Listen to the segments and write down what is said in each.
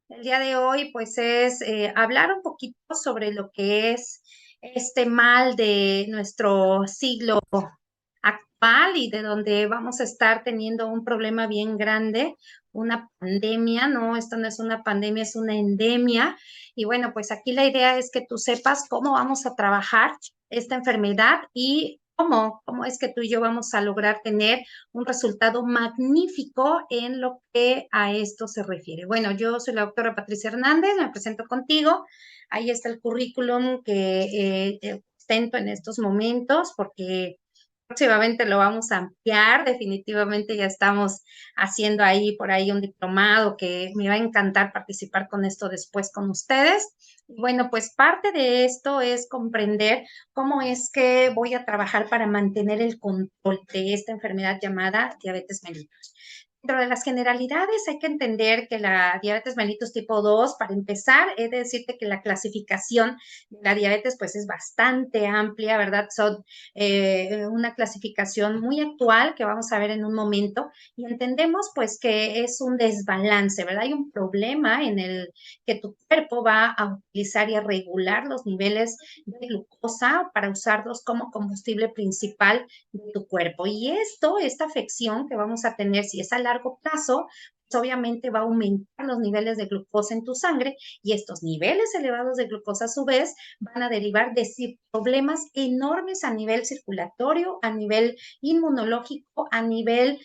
El día de hoy, pues, es hablar un poquito sobre lo que es este mal de nuestro siglo actual y de donde vamos a estar teniendo un problema bien grande, una pandemia, no, esto no es una pandemia, es una endemia. Y bueno, pues aquí la idea es que tú sepas cómo vamos a trabajar esta enfermedad y cómo es que tú y yo vamos a lograr tener un resultado magnífico en lo que a esto se refiere. Bueno, yo soy la doctora Patricia Hernández, me presento contigo. Ahí está el currículum que ostento en estos momentos porque próximamente lo vamos a ampliar. Definitivamente ya estamos haciendo ahí por ahí un diplomado que me va a encantar participar con esto después con ustedes. Bueno, pues parte de esto es comprender cómo es que voy a trabajar para mantener el control de esta enfermedad llamada diabetes mellitus. Dentro de las generalidades hay que entender que la diabetes mellitus tipo 2, para empezar, he de decirte que la clasificación de la diabetes pues es bastante amplia, ¿verdad? Son una clasificación muy actual que vamos a ver en un momento y entendemos pues que es un desbalance, ¿verdad? Hay un problema en el que tu cuerpo va a utilizar y a regular los niveles de glucosa para usarlos como combustible principal de tu cuerpo. Y esta afección que vamos a tener, si es a largo plazo, pues obviamente va a aumentar los niveles de glucosa en tu sangre y estos niveles elevados de glucosa a su vez van a derivar de problemas enormes a nivel circulatorio, a nivel inmunológico, a nivel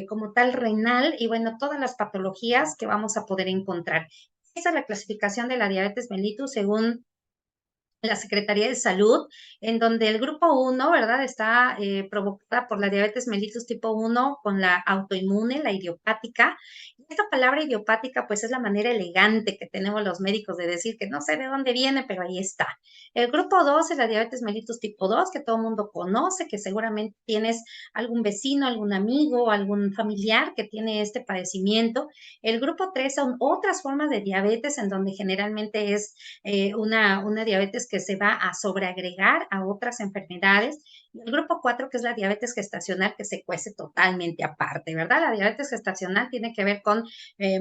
como tal renal y bueno, todas las patologías que vamos a poder encontrar. Esa es la clasificación de la diabetes mellitus según la Secretaría de Salud, en donde el grupo 1, ¿verdad? Está provocada por la diabetes mellitus tipo 1 con la autoinmune, la idiopática. Y esta palabra idiopática, pues es la manera elegante que tenemos los médicos de decir que no sé de dónde viene, pero ahí está. El grupo 2 es la diabetes mellitus tipo 2, que todo el mundo conoce, que seguramente tienes algún vecino, algún amigo, algún familiar que tiene este padecimiento. El grupo 3 son otras formas de diabetes en donde generalmente es una diabetes que se va a sobreagregar a otras enfermedades. Y el grupo 4, que es la diabetes gestacional, que se cuece totalmente aparte, ¿verdad? La diabetes gestacional tiene que ver con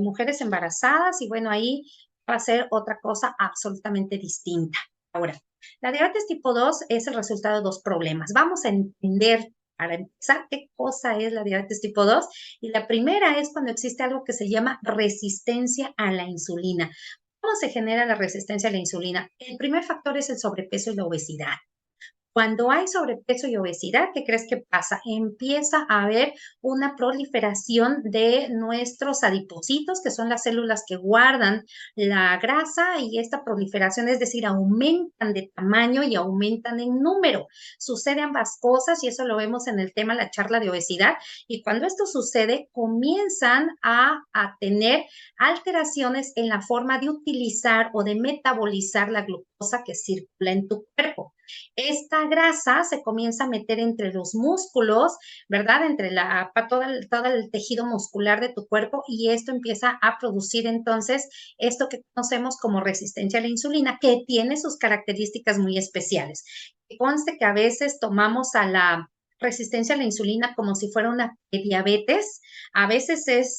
mujeres embarazadas y bueno, ahí va a ser otra cosa absolutamente distinta. Ahora, la diabetes tipo 2 es el resultado de dos problemas. Vamos a entender para empezar qué cosa es la diabetes tipo 2 y la primera es cuando existe algo que se llama resistencia a la insulina. ¿Cómo se genera la resistencia a la insulina? El primer factor es el sobrepeso y la obesidad. Cuando hay sobrepeso y obesidad, ¿qué crees que pasa? Empieza a haber una proliferación de nuestros adipocitos, que son las células que guardan la grasa, y esta proliferación, es decir, aumentan de tamaño y aumentan en número. Sucede ambas cosas y eso lo vemos en el tema, la charla de obesidad. Y cuando esto sucede, comienzan a tener alteraciones en la forma de utilizar o de metabolizar la glucosa que circula en tu cuerpo. Esta grasa se comienza a meter entre los músculos, ¿verdad? Entre todo el tejido muscular de tu cuerpo y esto empieza a producir entonces esto que conocemos como resistencia a la insulina, que tiene sus características muy especiales. Conste que a veces tomamos a la resistencia a la insulina como si fuera una diabetes. A veces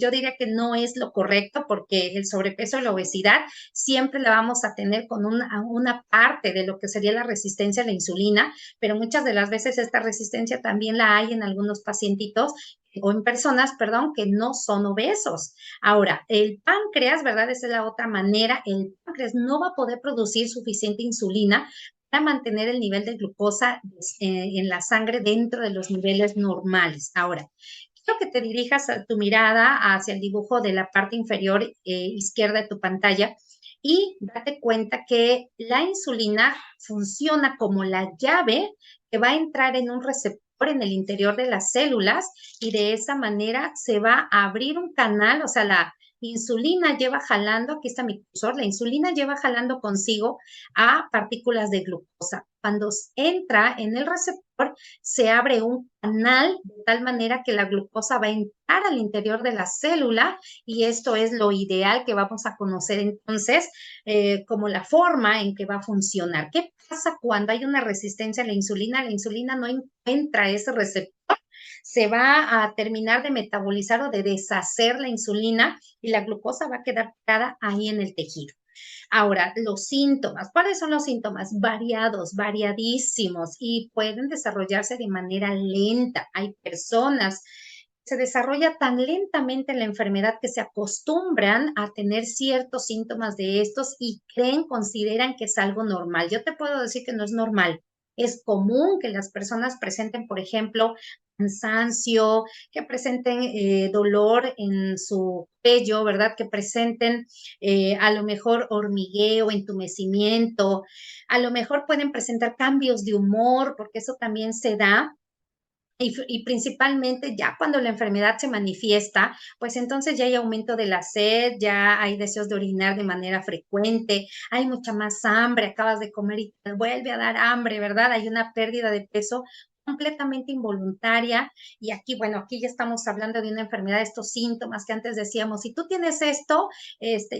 yo diría que no es lo correcto porque el sobrepeso y la obesidad siempre la vamos a tener con una parte de lo que sería la resistencia a la insulina, pero muchas de las veces esta resistencia también la hay en algunos pacientitos o en personas, perdón, que no son obesos. Ahora, el páncreas, ¿verdad? Esa es la otra manera. El páncreas no va a poder producir suficiente insulina para mantener el nivel de glucosa en la sangre dentro de los niveles normales. Ahora, quiero que te dirijas a tu mirada hacia el dibujo de la parte inferior izquierda de tu pantalla y date cuenta que la insulina funciona como la llave que va a entrar en un receptor en el interior de las células y de esa manera se va a abrir un canal, o sea, la insulina lleva jalando, aquí está mi cursor, la insulina lleva jalando consigo a partículas de glucosa. Cuando entra en el receptor, se abre un canal de tal manera que la glucosa va a entrar al interior de la célula y esto es lo ideal que vamos a conocer entonces como la forma en que va a funcionar. ¿Qué pasa cuando hay una resistencia a la insulina? La insulina no encuentra ese receptor se va a terminar de metabolizar o de deshacer la insulina y la glucosa va a quedar pegada ahí en el tejido. Ahora, los síntomas, ¿cuáles son los síntomas? Variados, variadísimos y pueden desarrollarse de manera lenta. Hay personas se desarrolla tan lentamente la enfermedad que se acostumbran a tener ciertos síntomas de estos y consideran que es algo normal. Yo te puedo decir que no es normal. Es común que las personas presenten, por ejemplo, cansancio, que presenten dolor en su cuello, ¿verdad? Que presenten a lo mejor hormigueo, entumecimiento, a lo mejor pueden presentar cambios de humor, porque eso también se da y principalmente ya cuando la enfermedad se manifiesta, pues entonces ya hay aumento de la sed, ya hay deseos de orinar de manera frecuente, hay mucha más hambre, acabas de comer y te vuelve a dar hambre, ¿verdad? Hay una pérdida de peso completamente involuntaria y aquí, bueno, aquí ya estamos hablando de una enfermedad, estos síntomas que antes decíamos, si tú tienes esto,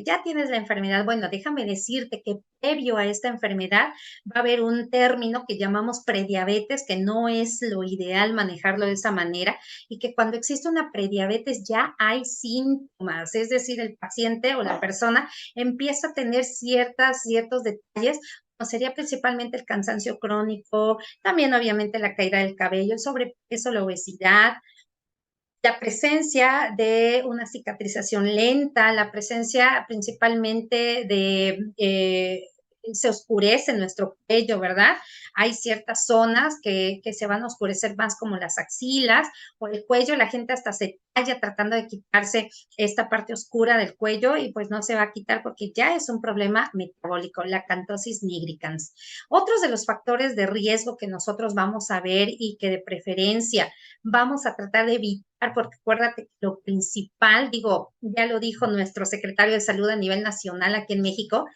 ya tienes la enfermedad. Bueno, déjame decirte que previo a esta enfermedad va a haber un término que llamamos prediabetes, que no es lo ideal manejarlo de esa manera, y que cuando existe una prediabetes ya hay síntomas, es decir, el paciente o la persona empieza a tener ciertos detalles, como sería principalmente el cansancio crónico, también obviamente la caída del cabello, el sobrepeso, la obesidad, la presencia de una cicatrización lenta, la presencia principalmente de, se oscurece nuestro cuello, ¿verdad? Hay ciertas zonas que se van a oscurecer más como las axilas o el cuello, la gente hasta se talla tratando de quitarse esta parte oscura del cuello y pues no se va a quitar porque ya es un problema metabólico, la acantosis nigricans. Otros de los factores de riesgo que nosotros vamos a ver y que de preferencia vamos a tratar de evitar, porque acuérdate que lo principal, digo, ya lo dijo nuestro secretario de Salud a nivel nacional aquí en México,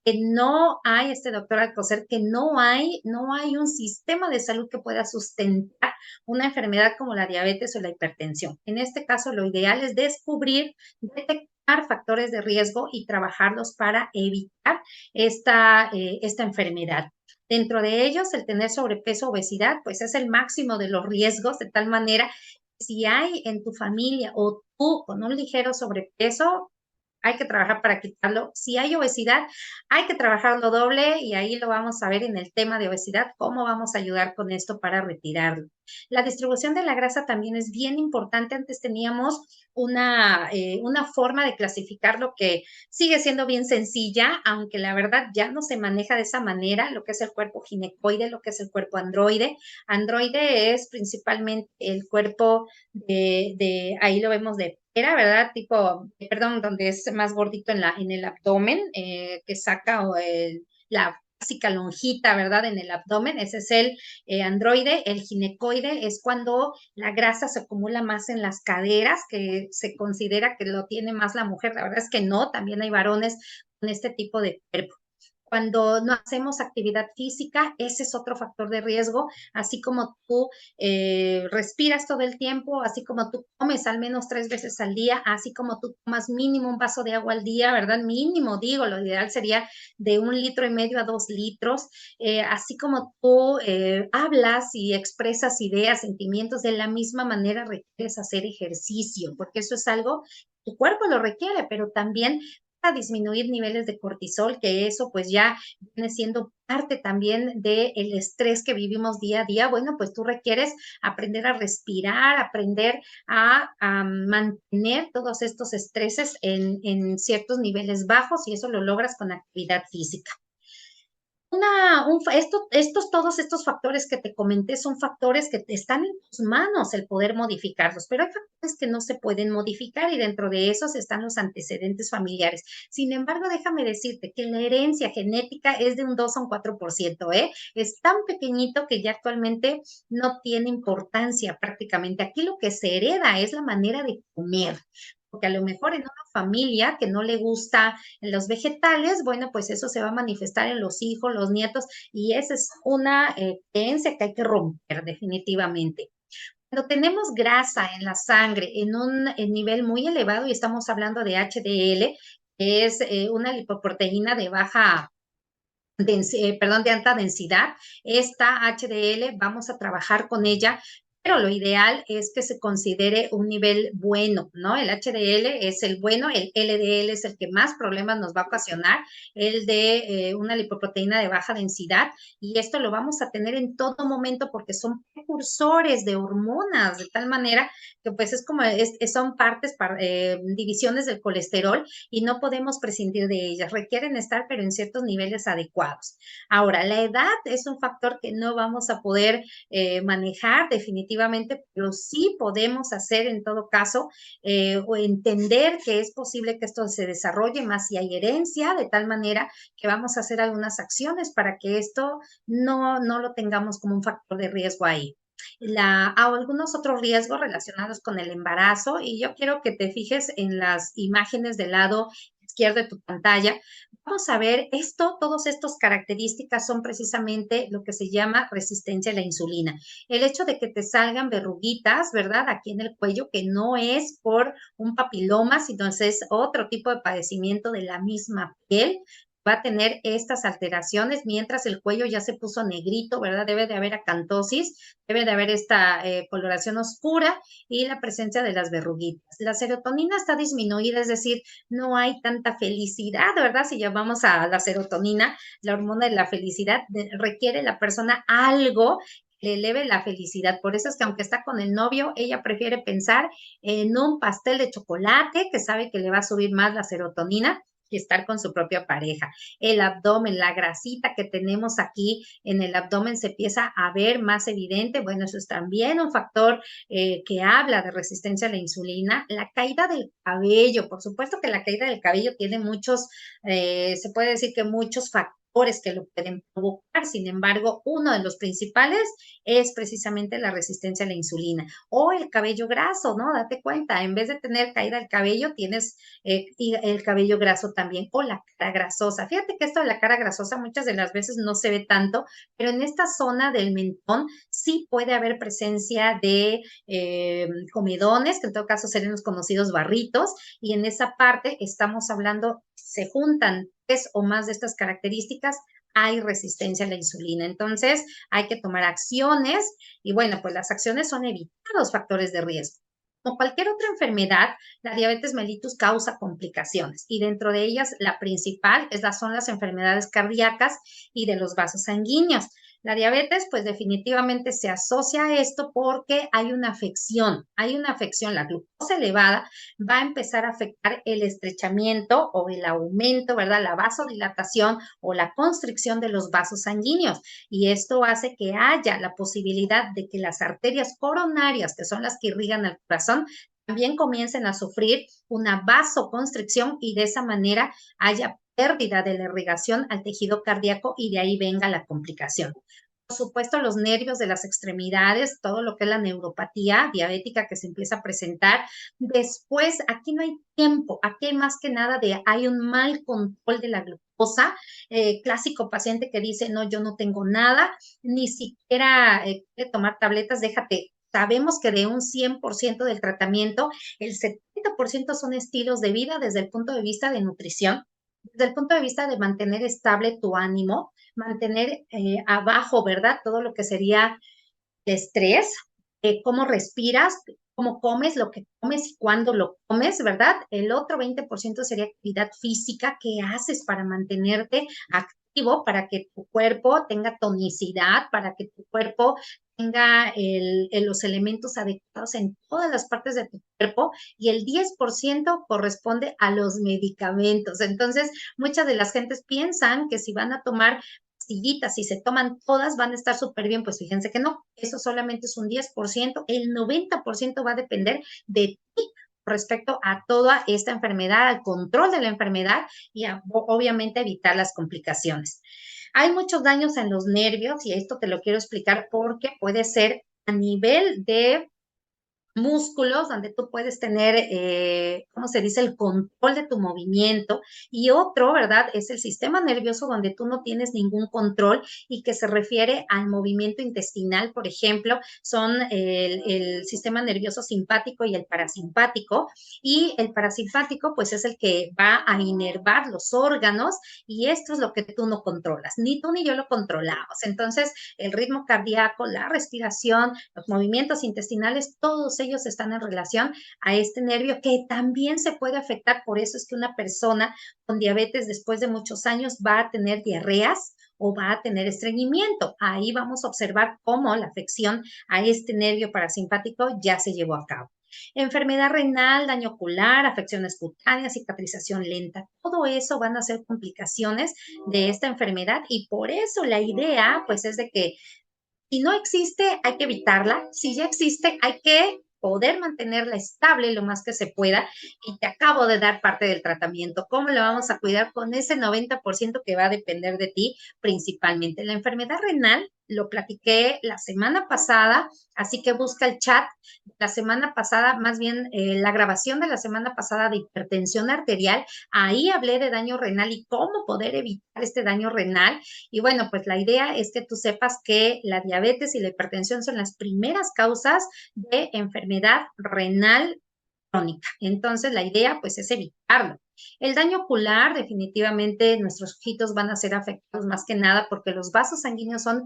que no hay, este doctor Alcocer, que no hay un sistema de salud que pueda sustentar una enfermedad como la diabetes o la hipertensión. En este caso, lo ideal es descubrir, detectar factores de riesgo y trabajarlos para evitar esta enfermedad. Dentro de ellos, el tener sobrepeso, obesidad, pues es el máximo de los riesgos, de tal manera que si hay en tu familia o tú con un ligero sobrepeso, hay que trabajar para quitarlo. Si hay obesidad, hay que trabajarlo doble y ahí lo vamos a ver en el tema de obesidad, cómo vamos a ayudar con esto para retirarlo. La distribución de la grasa también es bien importante. Antes teníamos una forma de clasificarlo que sigue siendo bien sencilla, aunque la verdad ya no se maneja de esa manera, lo que es el cuerpo ginecoide, lo que es el cuerpo androide. Androide es principalmente el cuerpo ahí lo vemos de pera, ¿verdad? Tipo, perdón, donde es más gordito en el abdomen, que saca la básica lonjita, ¿verdad? En el abdomen, ese es el androide. El ginecoide es cuando la grasa se acumula más en las caderas, que se considera que lo tiene más la mujer. La verdad es que no, también hay varones con este tipo de cuerpo. Cuando no hacemos actividad física, ese es otro factor de riesgo, así como tú respiras todo el tiempo, así como tú comes al menos 3 veces al día, así como tú tomas mínimo un vaso de agua al día, ¿verdad? Mínimo, digo, lo ideal sería de 1,5 litros a 2 litros, así como tú hablas y expresas ideas, sentimientos, de la misma manera requieres hacer ejercicio, porque eso es algo, tu cuerpo lo requiere, pero también a disminuir niveles de cortisol, que eso pues ya viene siendo parte también del estrés que vivimos día a día. Bueno, pues tú requieres aprender a respirar, aprender a mantener todos estos estreses en ciertos niveles bajos y eso lo logras con actividad física. Todos estos factores que te comenté son factores que están en tus manos el poder modificarlos, pero hay factores que no se pueden modificar y dentro de esos están los antecedentes familiares. Sin embargo, déjame decirte que la herencia genética es de un 2 a un 4%, ¿eh? Es tan pequeñito que ya actualmente no tiene importancia prácticamente. Aquí lo que se hereda es la manera de comer, porque a lo mejor en una familia que no le gusta los vegetales, bueno, pues eso se va a manifestar en los hijos, los nietos, y esa es una creencia que hay que romper definitivamente. Cuando tenemos grasa en la sangre en un nivel muy elevado, y estamos hablando de HDL, que es una lipoproteína de de alta densidad, esta HDL vamos a trabajar con ella, pero lo ideal es que se considere un nivel bueno, ¿no? El HDL es el bueno, el LDL es el que más problemas nos va a ocasionar, el de una lipoproteína de baja densidad, y esto lo vamos a tener en todo momento porque son precursores de hormonas, de tal manera que pues es como, son partes, divisiones del colesterol y no podemos prescindir de ellas, requieren estar pero en ciertos niveles adecuados. Ahora, la edad es un factor que no vamos a poder manejar definitivamente, pero sí podemos hacer en todo caso o entender que es posible que esto se desarrolle más si hay herencia, de tal manera que vamos a hacer algunas acciones para que esto no lo tengamos como un factor de riesgo ahí. Algunos otros riesgos relacionados con el embarazo, y yo quiero que te fijes en las imágenes del lado izquierdo de tu pantalla. Vamos a ver esto, todas estas características son precisamente lo que se llama resistencia a la insulina. El hecho de que te salgan verruguitas, ¿verdad? Aquí en el cuello, que no es por un papiloma, sino es otro tipo de padecimiento de la misma piel, va a tener estas alteraciones, mientras el cuello ya se puso negrito, ¿verdad? Debe de haber acantosis, debe de haber esta coloración oscura y la presencia de las verruguitas. La serotonina está disminuida, es decir, no hay tanta felicidad, ¿verdad? Si llamamos a la serotonina, la hormona de la felicidad, requiere la persona algo que le eleve la felicidad. Por eso es que aunque está con el novio, ella prefiere pensar en un pastel de chocolate que sabe que le va a subir más la serotonina y estar con su propia pareja. El abdomen, la grasita que tenemos aquí en el abdomen se empieza a ver más evidente. Bueno, eso es también un factor que habla de resistencia a la insulina. La caída del cabello, por supuesto que la caída del cabello tiene muchos, se puede decir que muchos factores que lo pueden provocar. Sin embargo, uno de los principales es precisamente la resistencia a la insulina o el cabello graso, ¿no? Date cuenta, en vez de tener caída del cabello, tienes y el cabello graso también, o la cara grasosa. Fíjate que esto de la cara grasosa muchas de las veces no se ve tanto, pero en esta zona del mentón sí puede haber presencia de comedones, que en todo caso serían los conocidos barritos, y en esa parte estamos hablando, se juntan tres o más de estas características, hay resistencia a la insulina. Entonces, hay que tomar acciones y bueno, pues las acciones son evitar los factores de riesgo. Como cualquier otra enfermedad, la diabetes mellitus causa complicaciones y dentro de ellas la principal son las enfermedades cardíacas y de los vasos sanguíneos. La diabetes, pues definitivamente se asocia a esto porque hay una afección, la glucosa elevada va a empezar a afectar el estrechamiento o el aumento, ¿verdad? La vasodilatación o la constricción de los vasos sanguíneos y esto hace que haya la posibilidad de que las arterias coronarias, que son las que irrigan al corazón, también comiencen a sufrir una vasoconstricción y de esa manera haya pérdida de la irrigación al tejido cardíaco y de ahí venga la complicación. Por supuesto, los nervios de las extremidades, todo lo que es la neuropatía diabética que se empieza a presentar. Después, aquí no hay tiempo, aquí hay más que nada hay un mal control de la glucosa, clásico paciente que dice, no, yo no tengo nada, ni siquiera quiere tomar tabletas, déjate. Sabemos que de un 100% del tratamiento, el 70% son estilos de vida desde el punto de vista de nutrición, desde el punto de vista de mantener estable tu ánimo, mantener abajo, ¿verdad? Todo lo que sería el estrés, cómo respiras, cómo comes, lo que comes y cuándo lo comes, ¿verdad? El otro 20% sería actividad física, ¿qué haces para mantenerte activo, para que tu cuerpo tenga tonicidad, para que tu cuerpo tenga los elementos adecuados en todas las partes de tu cuerpo y el 10% corresponde a los medicamentos. Entonces, muchas de las gentes piensan que si van a tomar pastillitas, si se toman todas, van a estar súper bien. Pues fíjense que no, eso solamente es un 10%, el 90% va a depender de ti respecto a toda esta enfermedad, al control de la enfermedad y obviamente evitar las complicaciones. Hay muchos daños en los nervios y esto te lo quiero explicar porque puede ser a nivel de músculos, donde tú puedes tener, ¿cómo se dice?, el control de tu movimiento. Y otro, ¿verdad?, es el sistema nervioso, donde tú no tienes ningún control y que se refiere al movimiento intestinal, por ejemplo, son el sistema nervioso simpático y el parasimpático. Y el parasimpático, pues es el que va a inervar los órganos y esto es lo que tú no controlas, ni tú ni yo lo controlamos. Entonces, el ritmo cardíaco, la respiración, los movimientos intestinales, todos ellos están en relación a este nervio que también se puede afectar. Por eso es que una persona con diabetes después de muchos años va a tener diarreas o va a tener estreñimiento. Ahí vamos a observar cómo la afección a este nervio parasimpático ya se llevó a cabo. Enfermedad renal, daño ocular, afecciones cutáneas, cicatrización lenta, todo eso van a ser complicaciones de esta enfermedad y por eso la idea pues es de que si no existe, hay que evitarla. Si ya existe, hay que poder mantenerla estable lo más que se pueda. Y te acabo de dar parte del tratamiento. ¿Cómo lo vamos a cuidar con ese 90% que va a depender de ti principalmente? La enfermedad renal lo platiqué la semana pasada, así que busca el chat la semana pasada, más bien la grabación de la semana pasada de hipertensión arterial. Ahí hablé de daño renal y cómo poder evitar este daño renal. Y bueno, pues la idea es que tú sepas que la diabetes y la hipertensión son las primeras causas de enfermedad renal crónica. Entonces, la idea pues es evitarlo. El daño ocular, definitivamente nuestros ojitos van a ser afectados más que nada porque los vasos sanguíneos son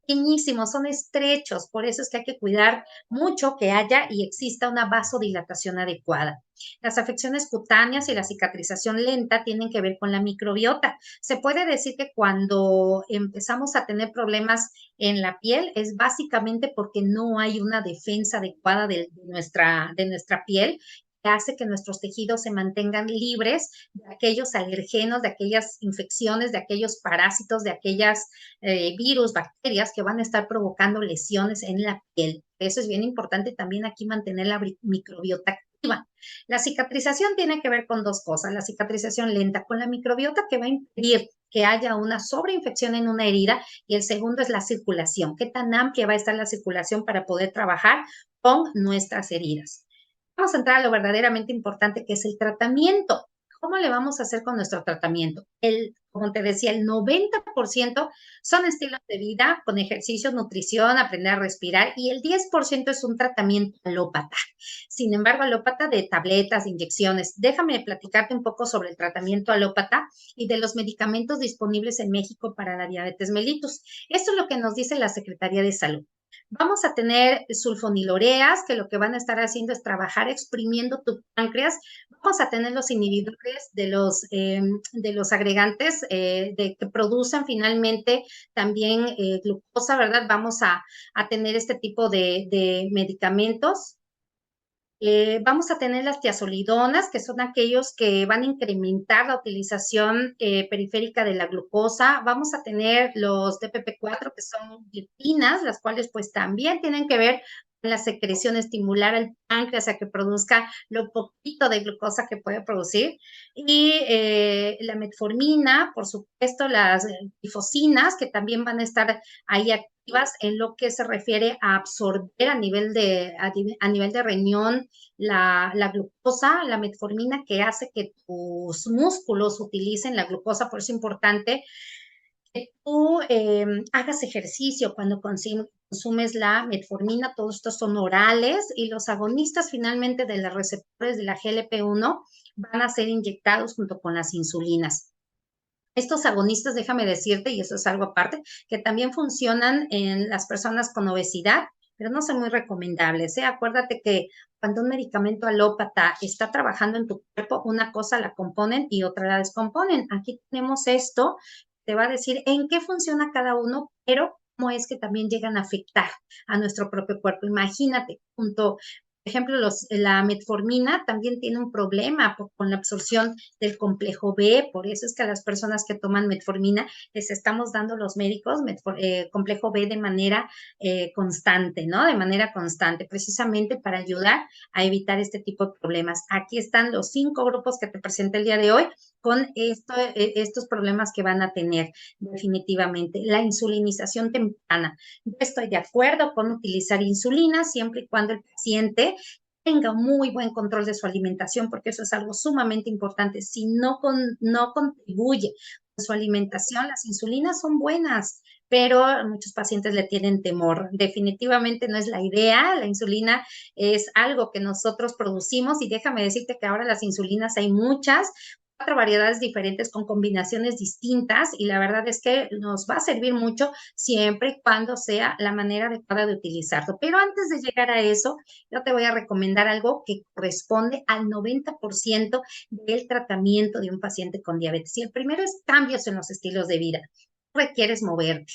pequeñísimos, son estrechos, por eso es que hay que cuidar mucho que haya y exista una vasodilatación adecuada. Las afecciones cutáneas y la cicatrización lenta tienen que ver con la microbiota. Se puede decir que cuando empezamos a tener problemas en la piel es básicamente porque no hay una defensa adecuada de nuestra piel que hace que nuestros tejidos se mantengan libres de aquellos alergenos, de aquellas infecciones, de aquellos parásitos, de aquellas virus, bacterias que van a estar provocando lesiones en la piel. Eso es bien importante también aquí mantener la microbiota activa. La cicatrización tiene que ver con dos cosas, la cicatrización lenta con la microbiota que va a impedir que haya una sobreinfección en una herida y el segundo es la circulación, qué tan amplia va a estar la circulación para poder trabajar con nuestras heridas. Vamos a entrar a lo verdaderamente importante que es el tratamiento. ¿Cómo le vamos a hacer con nuestro tratamiento? Como te decía, el 90% son estilos de vida con ejercicio, nutrición, aprender a respirar y el 10% es un tratamiento alópata. Sin embargo, alópata de tabletas, de inyecciones. Déjame platicarte un poco sobre el tratamiento alópata y de los medicamentos disponibles en México para la diabetes mellitus. Esto es lo que nos dice la Secretaría de Salud. Vamos a tener sulfonilureas, que lo que van a estar haciendo es trabajar exprimiendo tu páncreas. Vamos a tener los inhibidores de los agregantes que producen finalmente también glucosa, ¿verdad? Vamos a tener este tipo de medicamentos. Vamos a tener las tiazolidonas, que son aquellos que van a incrementar la utilización periférica de la glucosa. Vamos a tener los DPP4, que son gliptinas, las cuales pues también tienen que ver con la secreción, estimular al páncreas a que produzca lo poquito de glucosa que puede producir. Y la metformina, por supuesto, las glifosinas, que también van a estar ahí activas en lo que se refiere a absorber a nivel de riñón la glucosa, la metformina, que hace que tus músculos utilicen la glucosa. Por eso es importante que tú hagas ejercicio cuando consumes la metformina. Todos estos son orales y los agonistas finalmente de los receptores de la GLP-1 van a ser inyectados junto con las insulinas. Estos agonistas, déjame decirte, y eso es algo aparte, que también funcionan en las personas con obesidad, pero no son muy recomendables, ¿eh? Acuérdate que cuando un medicamento alópata está trabajando en tu cuerpo, una cosa la componen y otra la descomponen. Aquí tenemos esto, te va a decir en qué funciona cada uno, pero cómo es que también llegan a afectar a nuestro propio cuerpo. Imagínate, junto por ejemplo, la metformina también tiene un problema con la absorción del complejo B, por eso es que a las personas que toman metformina les estamos dando los médicos complejo B de manera constante, ¿no? De manera constante, precisamente para ayudar a evitar este tipo de problemas. Aquí están los 5 grupos que te presenté el día de hoy con estos problemas que van a tener definitivamente. La insulinización temprana. Yo estoy de acuerdo con utilizar insulina siempre y cuando el paciente tenga un muy buen control de su alimentación, porque eso es algo sumamente importante. Si no contribuye con su alimentación, las insulinas son buenas, pero muchos pacientes le tienen temor. Definitivamente no es la idea. La insulina es algo que nosotros producimos y déjame decirte que ahora las insulinas hay muchas, cuatro variedades diferentes con combinaciones distintas y la verdad es que nos va a servir mucho siempre y cuando sea la manera adecuada de utilizarlo. Pero antes de llegar a eso, yo te voy a recomendar algo que corresponde al 90% del tratamiento de un paciente con diabetes. Y el primero es cambios en los estilos de vida. Requieres moverte.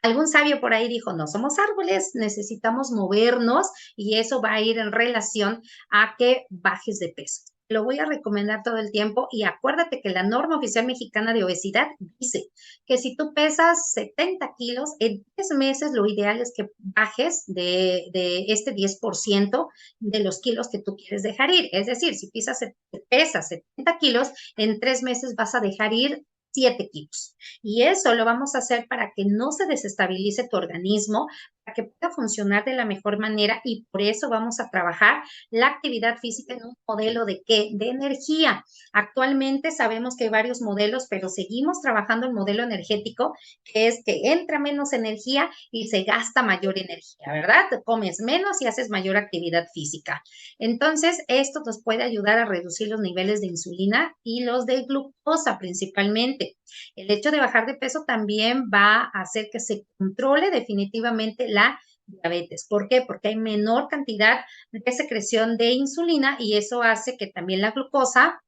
Algún sabio por ahí dijo, no somos árboles, necesitamos movernos y eso va a ir en relación a que bajes de peso. Lo voy a recomendar todo el tiempo y acuérdate que la norma oficial mexicana de obesidad dice que si tú pesas 70 kilos, en 3 meses lo ideal es que bajes de este 10% de los kilos que tú quieres dejar ir. Es decir, si pesas 70 kilos, en 3 meses vas a dejar ir 7 kilos. Y eso lo vamos a hacer para que no se desestabilice tu organismo, para que pueda funcionar de la mejor manera y por eso vamos a trabajar la actividad física en un modelo de ¿qué? De energía. Actualmente sabemos que hay varios modelos, pero seguimos trabajando el modelo energético, que es que entra menos energía y se gasta mayor energía, ¿verdad? Comes menos y haces mayor actividad física. Entonces, esto nos puede ayudar a reducir los niveles de insulina y los de glucosa principalmente. El hecho de bajar de peso también va a hacer que se controle definitivamente la diabetes. ¿Por qué? Porque hay menor cantidad de secreción de insulina y eso hace que también la glucosa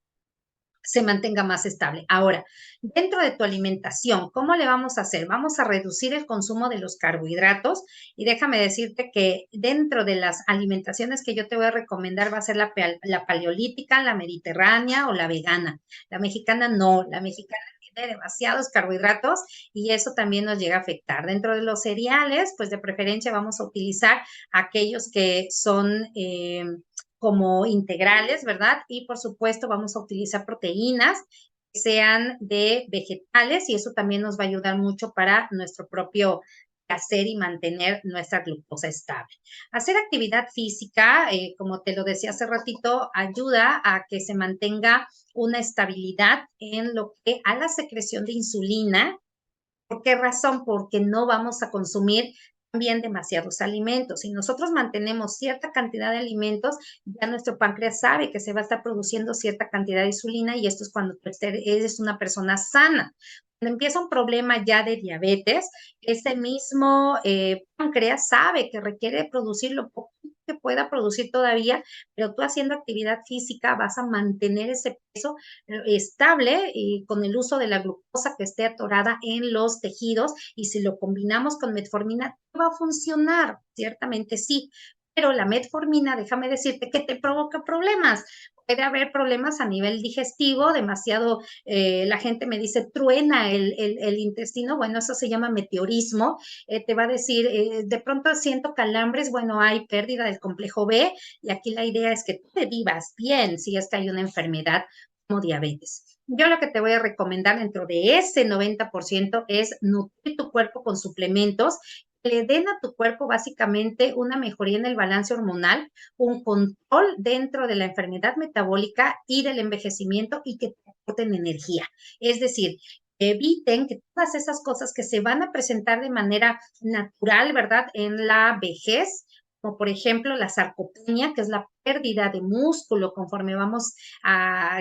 se mantenga más estable. Ahora, dentro de tu alimentación, ¿cómo le vamos a hacer? Vamos a reducir el consumo de los carbohidratos y déjame decirte que dentro de las alimentaciones que yo te voy a recomendar va a ser la paleolítica, la mediterránea o la vegana. La mexicana no, la mexicana tiene demasiados carbohidratos y eso también nos llega a afectar. Dentro de los cereales, pues de preferencia vamos a utilizar aquellos que son como integrales, ¿verdad? Y por supuesto vamos a utilizar proteínas que sean de vegetales y eso también nos va a ayudar mucho para nuestro propio hacer y mantener nuestra glucosa estable. Hacer actividad física, como te lo decía hace ratito, ayuda a que se mantenga una estabilidad en lo que a la secreción de insulina. ¿Por qué razón? Porque no vamos a consumir también demasiados alimentos. Si nosotros mantenemos cierta cantidad de alimentos, ya nuestro páncreas sabe que se va a estar produciendo cierta cantidad de insulina y esto es cuando tú eres una persona sana. Cuando empieza un problema ya de diabetes, ese mismo páncreas sabe que requiere producir lo poco que pueda producir todavía, pero tú haciendo actividad física vas a mantener ese peso estable y con el uso de la glucosa que esté atorada en los tejidos y si lo combinamos con metformina va a funcionar, ciertamente sí, pero la metformina, déjame decirte que te provoca problemas. Puede haber problemas a nivel digestivo, demasiado, la gente me dice, truena el intestino, bueno, eso se llama meteorismo, te va a decir, de pronto siento calambres, bueno, hay pérdida del complejo B y aquí la idea es que tú te vivas bien si es que hay una enfermedad como diabetes. Yo lo que te voy a recomendar dentro de ese 90% es nutrir tu cuerpo con suplementos que le den a tu cuerpo básicamente una mejoría en el balance hormonal, un control dentro de la enfermedad metabólica y del envejecimiento y que te aporten energía. Es decir, eviten que todas esas cosas que se van a presentar de manera natural, ¿verdad? En la vejez, como por ejemplo la sarcopenia, que es la pérdida de músculo conforme vamos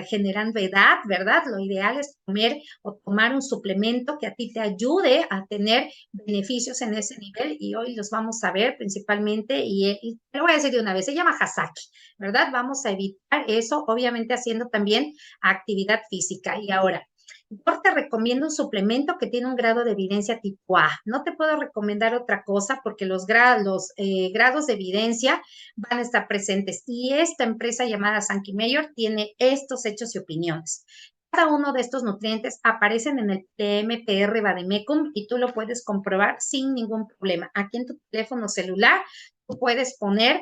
generando edad, ¿verdad? Lo ideal es comer o tomar un suplemento que a ti te ayude a tener beneficios en ese nivel y hoy los vamos a ver principalmente y te lo voy a decir de una vez, se llama Hasaki, ¿verdad? Vamos a evitar eso, obviamente haciendo también actividad física. Y ahora, yo te recomiendo un suplemento que tiene un grado de evidencia tipo A. No te puedo recomendar otra cosa porque los grados de evidencia van a estar presentes. Y esta empresa llamada Sankey Mayor tiene estos hechos y opiniones. Cada uno de estos nutrientes aparecen en el PMPR Vademecum y tú lo puedes comprobar sin ningún problema. Aquí en tu teléfono celular tú puedes poner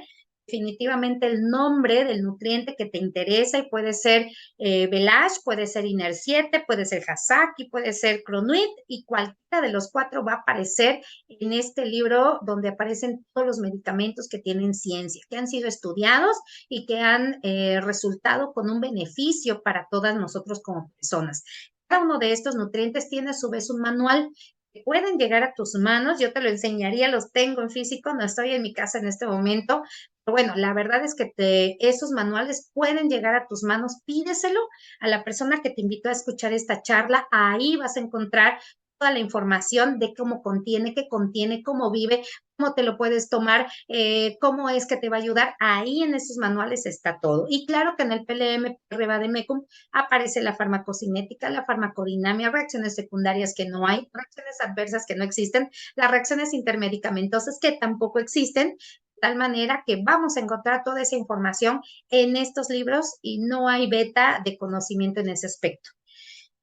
definitivamente el nombre del nutriente que te interesa y puede ser Velash, puede ser Iner 7, puede ser Hasaki, puede ser Cronuit y cualquiera de los cuatro va a aparecer en este libro donde aparecen todos los medicamentos que tienen ciencia, que han sido estudiados y que han resultado con un beneficio para todas nosotros como personas. Cada uno de estos nutrientes tiene a su vez un manual que pueden llegar a tus manos. Yo te lo enseñaría, los tengo en físico, no estoy en mi casa en este momento. Pero bueno, la verdad es que esos manuales pueden llegar a tus manos. Pídeselo a la persona que te invitó a escuchar esta charla. Ahí vas a encontrar toda la información de cómo contiene, qué contiene, cómo vive, cómo te lo puedes tomar, cómo es que te va a ayudar. Ahí en esos manuales está todo. Y claro que en el PLM Revademecum aparece la farmacocinética, la farmacodinamia, reacciones secundarias que no hay, reacciones adversas que no existen, las reacciones intermedicamentosas que tampoco existen, de tal manera que vamos a encontrar toda esa información en estos libros y no hay beta de conocimiento en ese aspecto.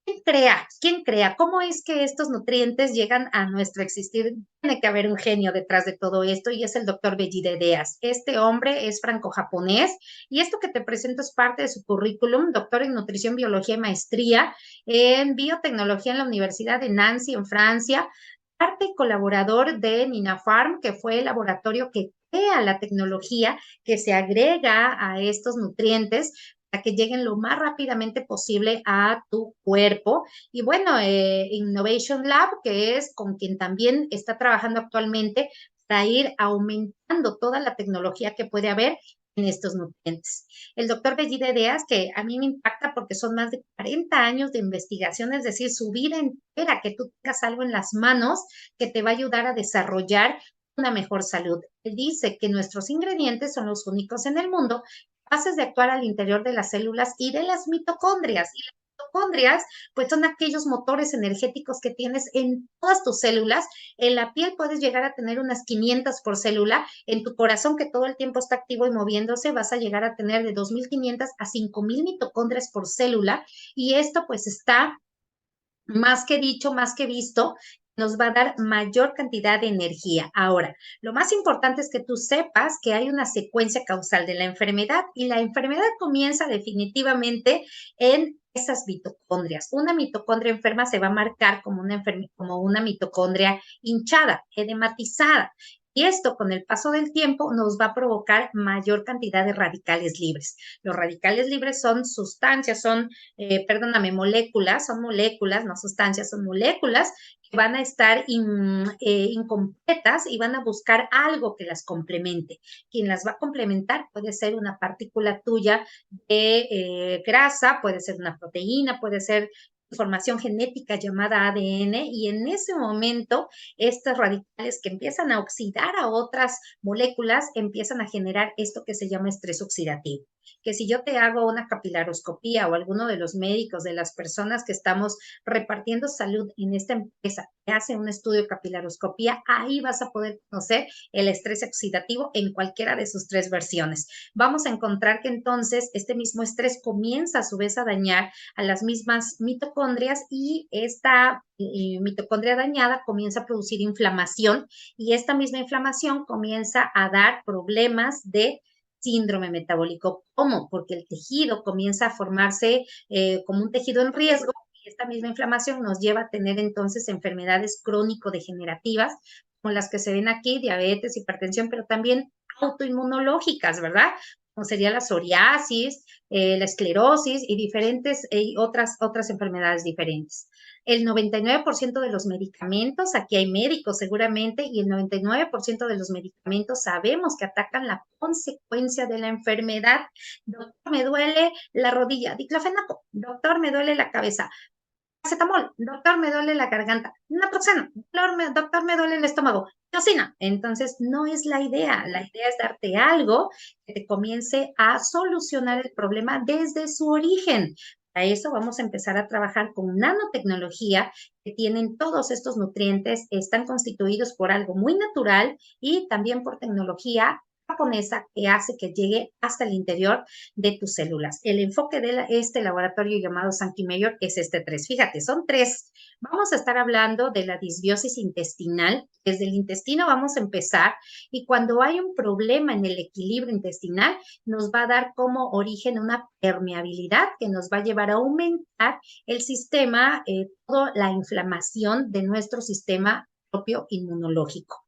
¿Quién crea? ¿Quién crea? ¿Cómo es que estos nutrientes llegan a nuestro existir? Tiene que haber un genio detrás de todo esto y es el doctor Belli de Deas. Este hombre es franco-japonés y esto que te presento es parte de su currículum, doctor en nutrición, biología y maestría en biotecnología en la Universidad de Nancy en Francia, parte y colaborador de Ninafarm, que fue el laboratorio que crea la tecnología que se agrega a estos nutrientes para que lleguen lo más rápidamente posible a tu cuerpo. Y bueno, Innovation Lab, que es con quien también está trabajando actualmente para ir aumentando toda la tecnología que puede haber en estos nutrientes. El doctor Bellide Deas, que a mí me impacta porque son más de 40 años de investigación, es decir, su vida entera, que tú tengas algo en las manos que te va a ayudar a desarrollar una mejor salud. Él dice que nuestros ingredientes son los únicos en el mundo capaces de actuar al interior de las células y de las mitocondrias. Y las mitocondrias, pues son aquellos motores energéticos que tienes en todas tus células. En la piel puedes llegar a tener unas 500 por célula. En tu corazón, que todo el tiempo está activo y moviéndose, vas a llegar a tener de 2.500 a 5.000 mitocondrias por célula. Y esto pues está más que dicho, más que visto, nos va a dar mayor cantidad de energía. Ahora, lo más importante es que tú sepas que hay una secuencia causal de la enfermedad y la enfermedad comienza definitivamente en esas mitocondrias. Una mitocondria enferma se va a marcar como una mitocondria hinchada, edematizada. Y esto con el paso del tiempo nos va a provocar mayor cantidad de radicales libres. Los radicales libres son sustancias, perdóname, moléculas, son moléculas, no sustancias, son moléculas que van a estar incompletas y van a buscar algo que las complemente. Quien las va a complementar puede ser una partícula tuya de grasa, puede ser una proteína, puede ser información genética llamada ADN y en ese momento estos radicales que empiezan a oxidar a otras moléculas empiezan a generar esto que se llama estrés oxidativo. Que si yo te hago una capilaroscopía o alguno de los médicos, de las personas que estamos repartiendo salud en esta empresa, que hace un estudio de capilaroscopía, ahí vas a poder conocer el estrés oxidativo en cualquiera de sus tres versiones. Vamos a encontrar que entonces este mismo estrés comienza a su vez a dañar a las mismas mitocondrias y esta mitocondria dañada comienza a producir inflamación y esta misma inflamación comienza a dar problemas de síndrome metabólico. ¿Cómo? Porque el tejido comienza a formarse como un tejido en riesgo y esta misma inflamación nos lleva a tener entonces enfermedades crónico-degenerativas como las que se ven aquí, diabetes, hipertensión, pero también autoinmunológicas, ¿verdad? Como sería la psoriasis, la esclerosis y diferentes otras enfermedades diferentes. El 99% de los medicamentos, aquí hay médicos seguramente, y el 99% de los medicamentos sabemos que atacan la consecuencia de la enfermedad. Doctor, me duele la rodilla, diclofenaco. Doctor, me duele la cabeza, paracetamol. Doctor, me duele la garganta, naproxeno. Doctor, me duele el estómago, tiocina. Entonces, no es la idea. La idea es darte algo que te comience a solucionar el problema desde su origen. Para eso vamos a empezar a trabajar con nanotecnología que tienen todos estos nutrientes, están constituidos por algo muy natural y también por tecnología japonesa que hace que llegue hasta el interior de tus células. El enfoque de este laboratorio llamado Sankey Mayor es este 3. Fíjate, son 3. Vamos a estar hablando de la disbiosis intestinal. Desde el intestino vamos a empezar y cuando hay un problema en el equilibrio intestinal, nos va a dar como origen una permeabilidad que nos va a llevar a aumentar el sistema, toda la inflamación de nuestro sistema propio inmunológico.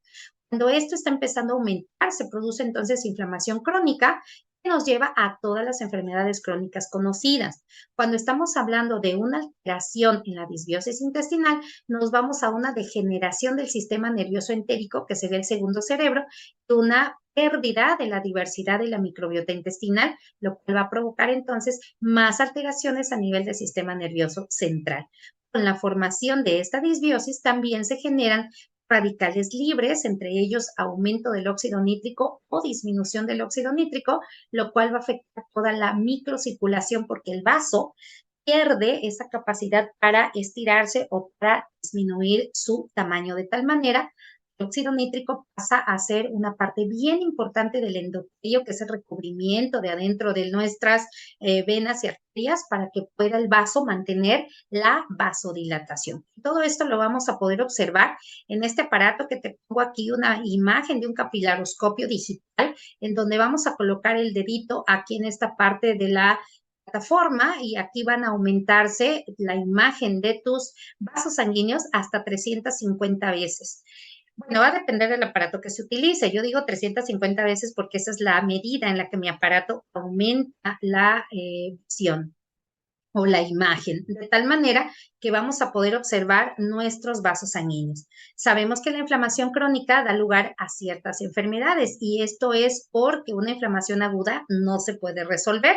Cuando esto está empezando a aumentar, se produce entonces inflamación crónica que nos lleva a todas las enfermedades crónicas conocidas. Cuando estamos hablando de una alteración en la disbiosis intestinal, nos vamos a una degeneración del sistema nervioso entérico, que sería el segundo cerebro, y una pérdida de la diversidad de la microbiota intestinal, lo cual va a provocar entonces más alteraciones a nivel del sistema nervioso central. Con la formación de esta disbiosis también se generan radicales libres, entre ellos aumento del óxido nítrico o disminución del óxido nítrico, lo cual va a afectar toda la microcirculación porque el vaso pierde esa capacidad para estirarse o para disminuir su tamaño de tal manera el óxido nítrico pasa a ser una parte bien importante del endotelio, que es el recubrimiento de adentro de nuestras venas y arterias para que pueda el vaso mantener la vasodilatación. Todo esto lo vamos a poder observar en este aparato que te pongo aquí, una imagen de un capilaroscopio digital, en donde vamos a colocar el dedito aquí en esta parte de la plataforma y aquí van a aumentarse la imagen de tus vasos sanguíneos hasta 350 veces. Bueno, va a depender del aparato que se utilice. Yo digo 350 veces porque esa es la medida en la que mi aparato aumenta la visión o la imagen, de tal manera que vamos a poder observar nuestros vasos sanguíneos. Sabemos que la inflamación crónica da lugar a ciertas enfermedades y esto es porque una inflamación aguda no se puede resolver.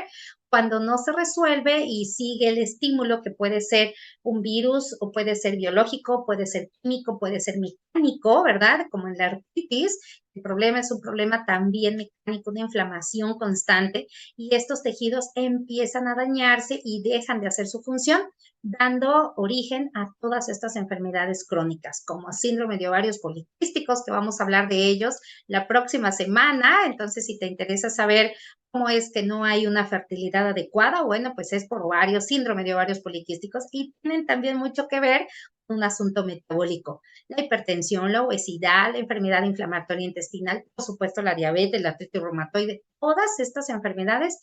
Cuando no se resuelve y sigue el estímulo, que puede ser un virus o puede ser biológico, puede ser químico, puede ser mecánico, ¿verdad? Como en la artritis, el problema es un problema también mecánico, una inflamación constante y estos tejidos empiezan a dañarse y dejan de hacer su función, dando origen a todas estas enfermedades crónicas, como síndrome de ovarios poliquísticos, que vamos a hablar de ellos la próxima semana. Entonces, si te interesa saber cómo es que no hay una fertilidad adecuada, bueno, pues es por ovarios, síndrome de ovarios poliquísticos y tienen también mucho que ver con un asunto metabólico. La hipertensión, la obesidad, la enfermedad inflamatoria intestinal, por supuesto la diabetes, la artritis reumatoide, todas estas enfermedades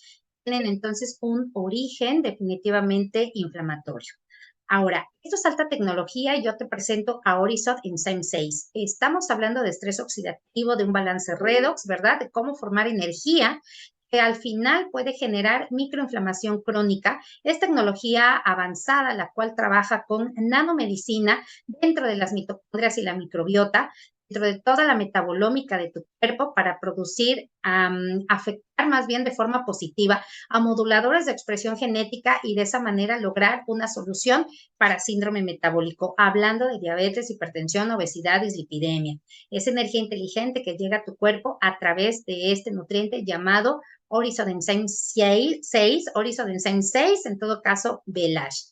tienen entonces un origen definitivamente inflamatorio. Ahora, esto es alta tecnología y yo te presento a Horizon Enzyme 6. Estamos hablando de estrés oxidativo, de un balance redox, ¿verdad? De cómo formar energía que al final puede generar microinflamación crónica. Es tecnología avanzada, la cual trabaja con nanomedicina dentro de las mitocondrias y la microbiota, dentro de toda la metabolómica de tu cuerpo para producir, afectar más bien de forma positiva a moduladores de expresión genética y de esa manera lograr una solución para síndrome metabólico, hablando de diabetes, hipertensión, obesidad, dislipidemia. Es energía inteligente que llega a tu cuerpo a través de este nutriente llamado Horizon Enzyme 6, Horizon Enzyme 6, en todo caso, Velash.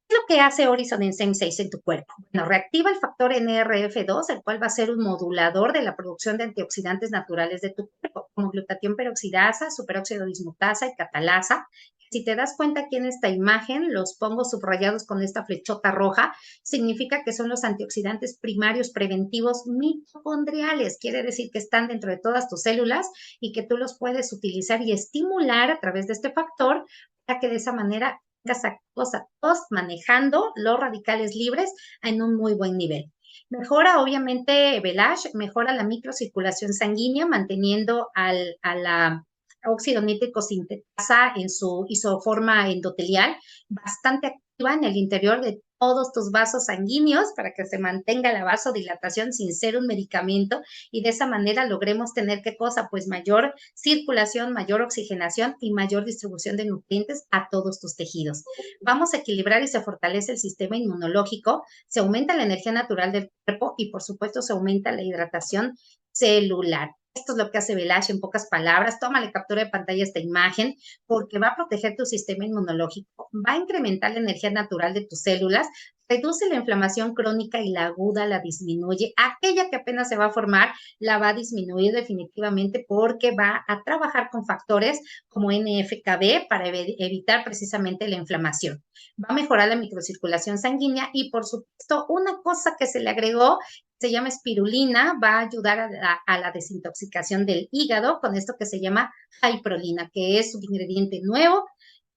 ¿Qué es lo que hace Horizon Enzyme 6 en tu cuerpo? Bueno, reactiva el factor NRF2, el cual va a ser un modulador de la producción de antioxidantes naturales de tu cuerpo, como glutatión peroxidasa, superóxido dismutasa y catalasa. Si te das cuenta aquí en esta imagen, los pongo subrayados con esta flechota roja, significa que son los antioxidantes primarios preventivos mitocondriales. Quiere decir que están dentro de todas tus células y que tú los puedes utilizar y estimular a través de este factor para que de esa manera activos a todos manejando los radicales libres en un muy buen nivel. Mejora, obviamente, Velash, mejora la microcirculación sanguínea, manteniendo a la óxido nítrico sintetasa en su isoforma endotelial, bastante activa en el interior de todos tus vasos sanguíneos para que se mantenga la vasodilatación sin ser un medicamento y de esa manera logremos tener qué cosa, pues mayor circulación, mayor oxigenación y mayor distribución de nutrientes a todos tus tejidos. Vamos a equilibrar y se fortalece el sistema inmunológico, se aumenta la energía natural del cuerpo y por supuesto se aumenta la hidratación celular. Esto es lo que hace Velash en pocas palabras. Tómale captura de pantalla a esta imagen porque va a proteger tu sistema inmunológico, va a incrementar la energía natural de tus células, reduce la inflamación crónica y la aguda la disminuye. Aquella que apenas se va a formar la va a disminuir definitivamente porque va a trabajar con factores como NF-κB para evitar precisamente la inflamación. Va a mejorar la microcirculación sanguínea y, por supuesto, una cosa que se le agregó se llama espirulina, va a ayudar a la desintoxicación del hígado con esto que se llama hyprolina, que es un ingrediente nuevo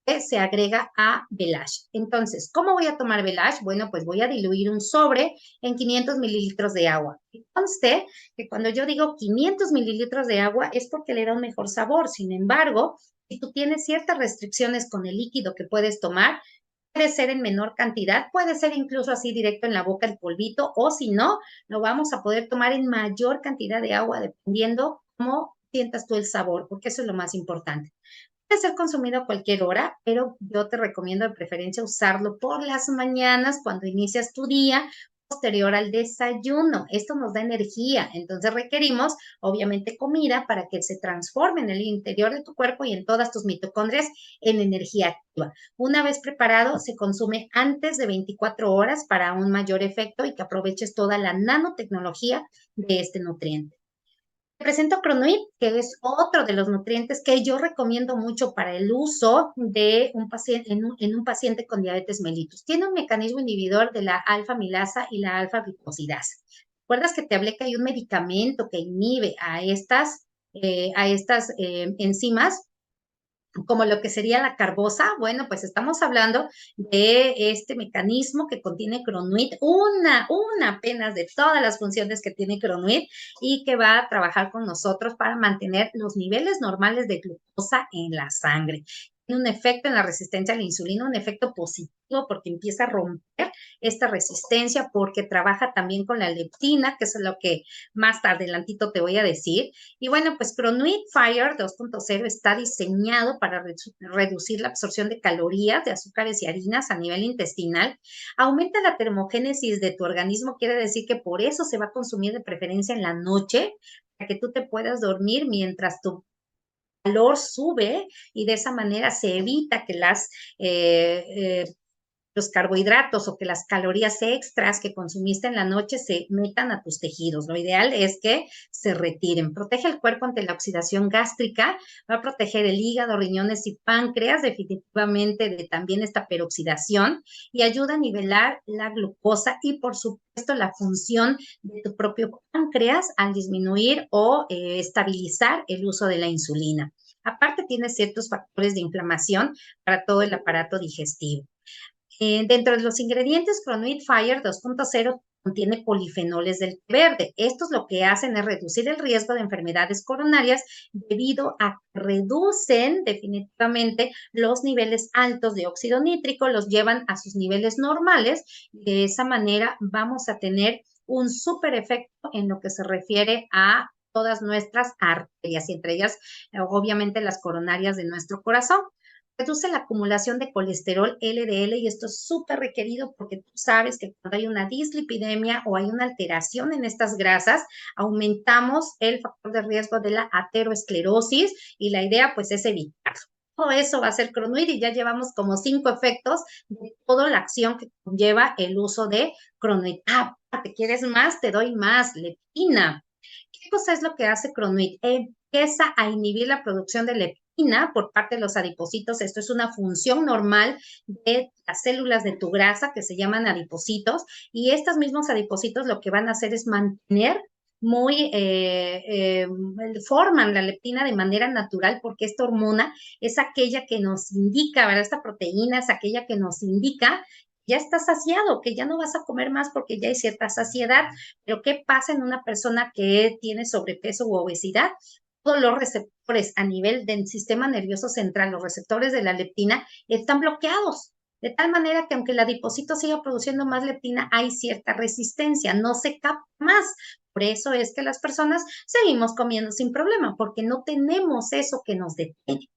que se agrega a Velash. Entonces, ¿cómo voy a tomar Velash? Bueno, pues voy a diluir un sobre en 500 mililitros de agua. Y conste que cuando yo digo 500 mililitros de agua es porque le da un mejor sabor. Sin embargo, si tú tienes ciertas restricciones con el líquido que puedes tomar, puede ser en menor cantidad, puede ser incluso así directo en la boca el polvito, o si no, lo vamos a poder tomar en mayor cantidad de agua dependiendo cómo sientas tú el sabor, porque eso es lo más importante. Puede ser consumido a cualquier hora, pero yo te recomiendo de preferencia usarlo por las mañanas cuando inicias tu día, posterior al desayuno. Esto nos da energía, entonces requerimos obviamente comida para que se transforme en el interior de tu cuerpo y en todas tus mitocondrias en energía activa. Una vez preparado, se consume antes de 24 horas para un mayor efecto y que aproveches toda la nanotecnología de este nutriente. Presento Cronuit, que es otro de los nutrientes que yo recomiendo mucho para el uso de un paciente, en un paciente con diabetes mellitus. Tiene un mecanismo inhibidor de la alfa-milasa y la alfa-glicosidasa. ¿Recuerdas que te hablé que hay un medicamento que inhibe a estas enzimas? Como lo que sería la carbosa, bueno, pues estamos hablando de este mecanismo que contiene Cronuit, una apenas de todas las funciones que tiene Cronuit y que va a trabajar con nosotros para mantener los niveles normales de glucosa en la sangre. Tiene un efecto en la resistencia a la insulina, un efecto positivo porque empieza a romper esta resistencia porque trabaja también con la leptina, que es lo que más tarde adelantito te voy a decir. Y bueno, pues Cronuit Fire 2.0 está diseñado para reducir la absorción de calorías, de azúcares y harinas a nivel intestinal. Aumenta la termogénesis de tu organismo, quiere decir que por eso se va a consumir de preferencia en la noche, para que tú te puedas dormir mientras tu calor sube y de esa manera se evita que los carbohidratos o que las calorías extras que consumiste en la noche se metan a tus tejidos. Lo ideal es que se retiren. Protege el cuerpo ante la oxidación gástrica, va a proteger el hígado, riñones y páncreas definitivamente de también esta peroxidación y ayuda a nivelar la glucosa y por supuesto la función de tu propio páncreas al disminuir o estabilizar el uso de la insulina. Aparte tiene ciertos factores de inflamación para todo el aparato digestivo. Dentro de los ingredientes, Cronuit Fire 2.0 contiene polifenoles del té verde. Estos lo que hacen es reducir el riesgo de enfermedades coronarias debido a que reducen definitivamente los niveles altos de óxido nítrico, los llevan a sus niveles normales. De esa manera vamos a tener un súper efecto en lo que se refiere a todas nuestras arterias y entre ellas, obviamente, las coronarias de nuestro corazón. Reduce la acumulación de colesterol LDL y esto es súper requerido porque tú sabes que cuando hay una dislipidemia o hay una alteración en estas grasas, aumentamos el factor de riesgo de la aterosclerosis y la idea pues es evitarlo. Todo eso va a ser Cronuit y ya llevamos como 5 efectos de toda la acción que conlleva el uso de Cronuit. Ah, ¿te quieres más? Te doy más, leptina. ¿Qué cosa es lo que hace Cronuit? Empieza a inhibir la producción de leptina por parte de los adipocitos. Esto es una función normal de las células de tu grasa que se llaman adipocitos y estos mismos adipocitos lo que van a hacer es mantener forman la leptina de manera natural porque esta hormona es aquella que nos indica, ¿verdad? Esta proteína es aquella que nos indica ya estás saciado, que ya no vas a comer más porque ya hay cierta saciedad. Pero ¿qué pasa en una persona que tiene sobrepeso u obesidad? Todos los receptores a nivel del sistema nervioso central, los receptores de la leptina, están bloqueados. De tal manera que aunque el adipocito siga produciendo más leptina, hay cierta resistencia, no se capta más. Por eso es que las personas seguimos comiendo sin problema, porque no tenemos eso que nos detiene.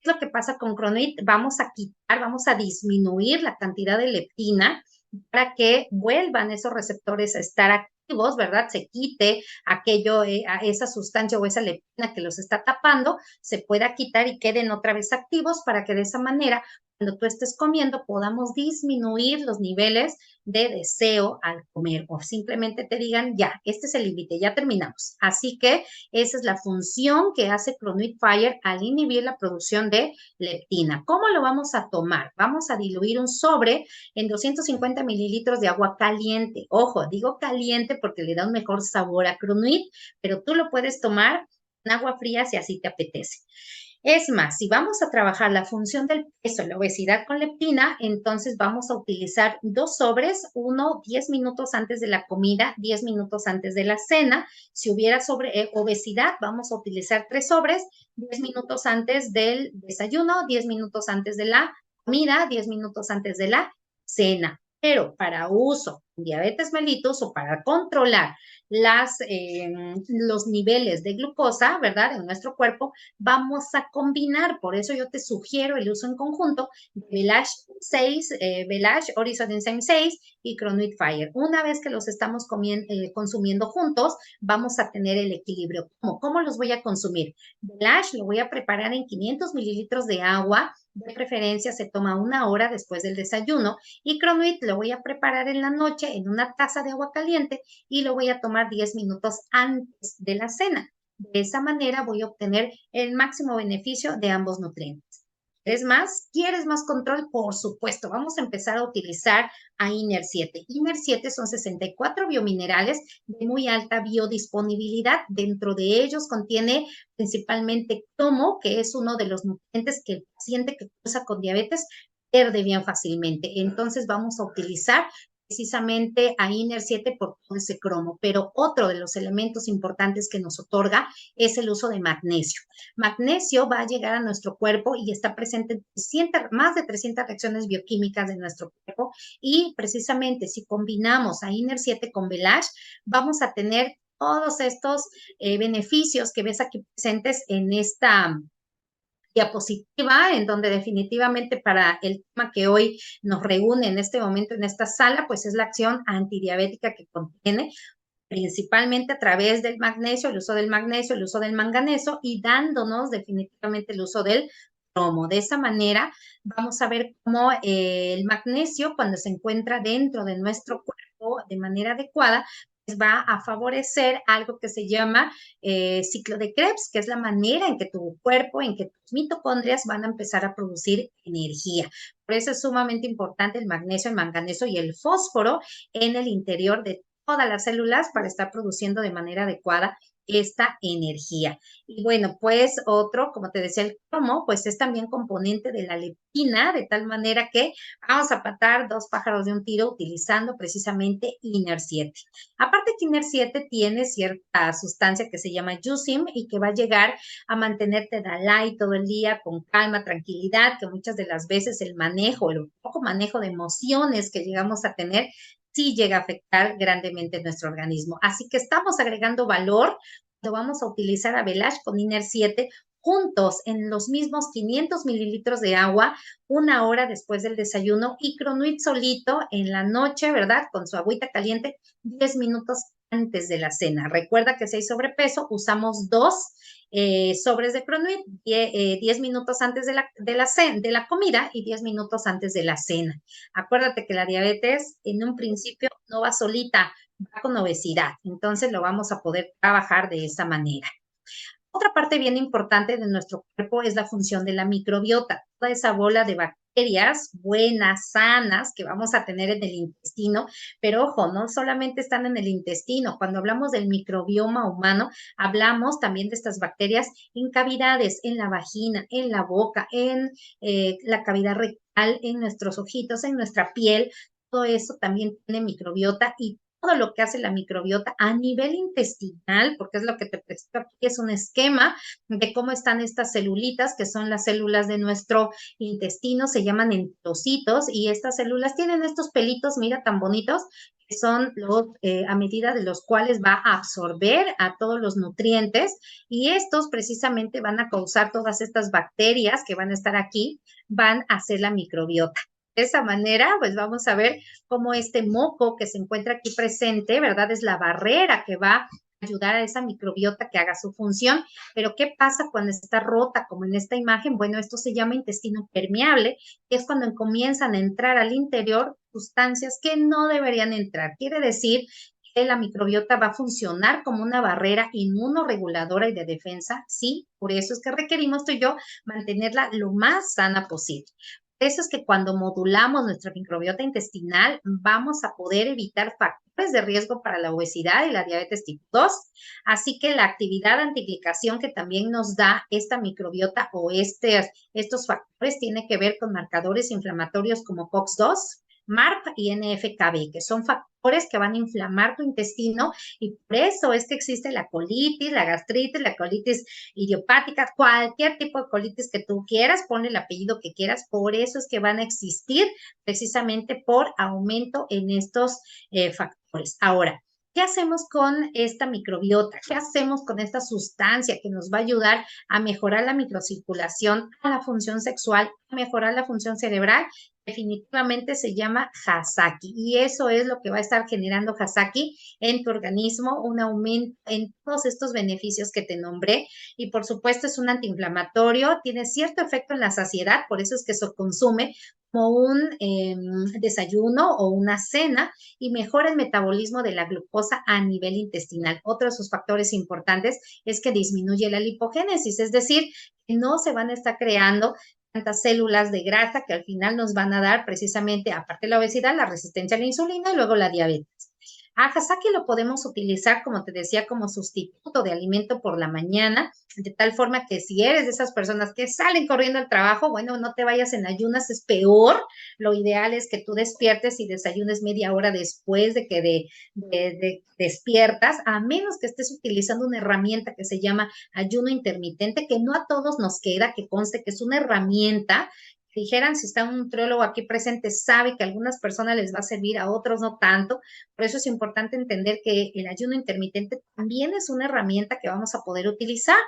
¿Qué es lo que pasa con Cronuit? Vamos a quitar, vamos a disminuir la cantidad de leptina para que vuelvan esos receptores a estar activos, ¿verdad? Se quite aquello, a esa sustancia o esa leptina que los está tapando, se pueda quitar y queden otra vez activos para que de esa manera cuando tú estés comiendo podamos disminuir los niveles de deseo al comer o simplemente te digan, ya, este es el límite, ya terminamos. Así que esa es la función que hace Cronuit Fire al inhibir la producción de leptina. ¿Cómo lo vamos a tomar? Vamos a diluir un sobre en 250 mililitros de agua caliente. Ojo, digo caliente porque le da un mejor sabor a Cronuit, pero tú lo puedes tomar en agua fría si así te apetece. Es más, si vamos a trabajar la función del peso, la obesidad con leptina, entonces vamos a utilizar 2 sobres, uno 10 minutos antes de la comida, 10 minutos antes de la cena. Si hubiera obesidad, vamos a utilizar 3 sobres, 10 minutos antes del desayuno, 10 minutos antes de la comida, 10 minutos antes de la cena. Pero para uso en diabetes mellitus o para controlar los niveles de glucosa, ¿verdad? En nuestro cuerpo, vamos a combinar. Por eso yo te sugiero el uso en conjunto de Village 6, Village Horizon Enzyme 6 y Cronuit Fire. Una vez que los estamos consumiendo juntos, vamos a tener el equilibrio. ¿Cómo los voy a consumir? Village lo voy a preparar en 500 mililitros de agua. De preferencia se toma 1 hora después del desayuno y Cronuit lo voy a preparar en la noche en una taza de agua caliente y lo voy a tomar 10 minutos antes de la cena. De esa manera voy a obtener el máximo beneficio de ambos nutrientes. ¿Quieres más? ¿Quieres más control? Por supuesto, vamos a empezar a utilizar a INER 7. INER 7 son 64 biominerales de muy alta biodisponibilidad. Dentro de ellos contiene principalmente cromo, que es uno de los nutrientes que el paciente que cursa con diabetes pierde bien fácilmente. Entonces vamos a utilizar precisamente a INER 7 por todo ese cromo, pero otro de los elementos importantes que nos otorga es el uso de magnesio. Magnesio va a llegar a nuestro cuerpo y está presente en más de 300 reacciones bioquímicas de nuestro cuerpo y precisamente si combinamos a INER 7 con Village, vamos a tener todos estos beneficios que ves aquí presentes en esta diapositiva, en donde definitivamente para el tema que hoy nos reúne en este momento en esta sala, pues es la acción antidiabética que contiene, principalmente a través del magnesio, el uso del magnesio, el uso del manganeso y dándonos definitivamente el uso del cromo. De esa manera vamos a ver cómo el magnesio, cuando se encuentra dentro de nuestro cuerpo de manera adecuada, pues va a favorecer algo que se llama ciclo de Krebs, que es la manera en que tu cuerpo, en que tus mitocondrias van a empezar a producir energía. Por eso es sumamente importante el magnesio, el manganeso y el fósforo en el interior de todas las células para estar produciendo de manera adecuada esta energía. Y bueno, pues otro, como te decía, el cromo, pues es también componente de la leptina, de tal manera que vamos a matar 2 pájaros de un tiro utilizando precisamente INER 7. Aparte que INER 7 tiene cierta sustancia que se llama Yusim y que va a llegar a mantenerte Dalai todo el día con calma, tranquilidad, que muchas de las veces el poco manejo de emociones que llegamos a tener sí llega a afectar grandemente nuestro organismo. Así que estamos agregando valor cuando vamos a utilizar a Village con INER 7 juntos en los mismos 500 mililitros de agua 1 hora después del desayuno y Cronuit solito en la noche, ¿verdad? Con su agüita caliente 10 minutos antes de la cena. Recuerda que si hay sobrepeso, usamos 2 sobres de Cronuit, 10 minutos antes de la comida y 10 minutos antes de la cena. Acuérdate que la diabetes en un principio no va solita, va con obesidad. Entonces lo vamos a poder trabajar de esa manera. Otra parte bien importante de nuestro cuerpo es la función de la microbiota, toda esa bola de bacterias buenas, sanas, que vamos a tener en el intestino, pero ojo, no solamente están en el intestino, cuando hablamos del microbioma humano, hablamos también de estas bacterias en cavidades, en la vagina, en la boca, en la cavidad rectal, en nuestros ojitos, en nuestra piel, todo eso también tiene microbiota y todo lo que hace la microbiota a nivel intestinal, porque es lo que te presento aquí, es un esquema de cómo están estas celulitas, que son las células de nuestro intestino, se llaman enterocitos, y estas células tienen estos pelitos, mira, tan bonitos, que son a medida de los cuales va a absorber a todos los nutrientes, y estos precisamente van a causar todas estas bacterias que van a estar aquí, van a hacer la microbiota. De esa manera, pues vamos a ver cómo este moco que se encuentra aquí presente, ¿verdad? Es la barrera que va ayudar a esa microbiota que haga su función. Pero ¿qué pasa cuando está rota, como en esta imagen? Bueno, esto se llama intestino permeable, que es cuando comienzan a entrar al interior sustancias que no deberían entrar. Quiere decir que la microbiota va a funcionar como una barrera inmunorreguladora y de defensa. Sí, por eso es que requerimos tú y yo mantenerla lo más sana posible. Por eso es que cuando modulamos nuestra microbiota intestinal, vamos a poder evitar factores de riesgo para la obesidad y la diabetes tipo 2. Así que la actividad antiglicación que también nos da esta microbiota o estos factores tiene que ver con marcadores inflamatorios como COX-2, MARP y NF-κB, que son factores que van a inflamar tu intestino, y por eso es que existe la colitis, la gastritis, la colitis idiopática, cualquier tipo de colitis que tú quieras, pon el apellido que quieras, por eso es que van a existir precisamente por aumento en estos factores. Ahora, ¿qué hacemos con esta microbiota? ¿Qué hacemos con esta sustancia que nos va a ayudar a mejorar la microcirculación, a la función sexual, a mejorar la función cerebral? Definitivamente se llama Hasaki, y eso es lo que va a estar generando Hasaki en tu organismo, un aumento en todos estos beneficios que te nombré. Y por supuesto es un antiinflamatorio, tiene cierto efecto en la saciedad, por eso es que se consume como un desayuno o una cena, y mejora el metabolismo de la glucosa a nivel intestinal. Otro de sus factores importantes es que disminuye la lipogénesis, es decir, que no se van a estar creando tantas células de grasa que al final nos van a dar precisamente, aparte de la obesidad, la resistencia a la insulina y luego la diabetes. A Hasaki lo podemos utilizar, como te decía, como sustituto de alimento por la mañana, de tal forma que si eres de esas personas que salen corriendo al trabajo, bueno, no te vayas en ayunas, es peor. Lo ideal es que tú despiertes y desayunes media hora después de que despiertas, a menos que estés utilizando una herramienta que se llama ayuno intermitente, que no a todos nos queda, que conste que es una herramienta. Dijeran, si está un nutriólogo aquí presente, sabe que a algunas personas les va a servir, a otros no tanto. Por eso es importante entender que el ayuno intermitente también es una herramienta que vamos a poder utilizar.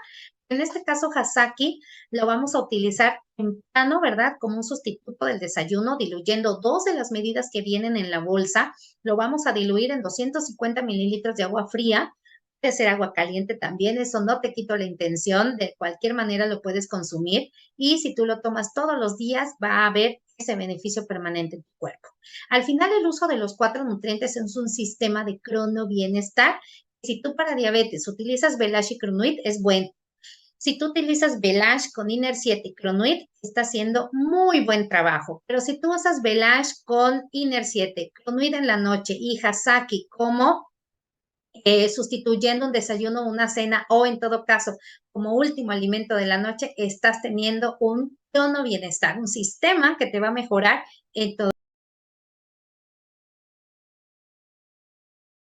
En este caso, Hasaki lo vamos a utilizar temprano, ¿verdad? Como un sustituto del desayuno, diluyendo 2 de las medidas que vienen en la bolsa. Lo vamos a diluir en 250 mililitros de agua fría. Puede ser agua caliente también, eso no te quito la intención, de cualquier manera lo puedes consumir, y si tú lo tomas todos los días va a haber ese beneficio permanente en tu cuerpo. Al final, el uso de los 4 nutrientes es un sistema de cronobienestar. Si tú para diabetes utilizas Velash y Cronuit, es bueno. Si tú utilizas Velash con Iner 7 y Cronuit, está haciendo muy buen trabajo. Pero si tú usas Velash con Iner 7, Cronuit en la noche y Hasaki como sustituyendo un desayuno o una cena, o en todo caso como último alimento de la noche, estás teniendo un tono bienestar, un sistema que te va a mejorar en todo.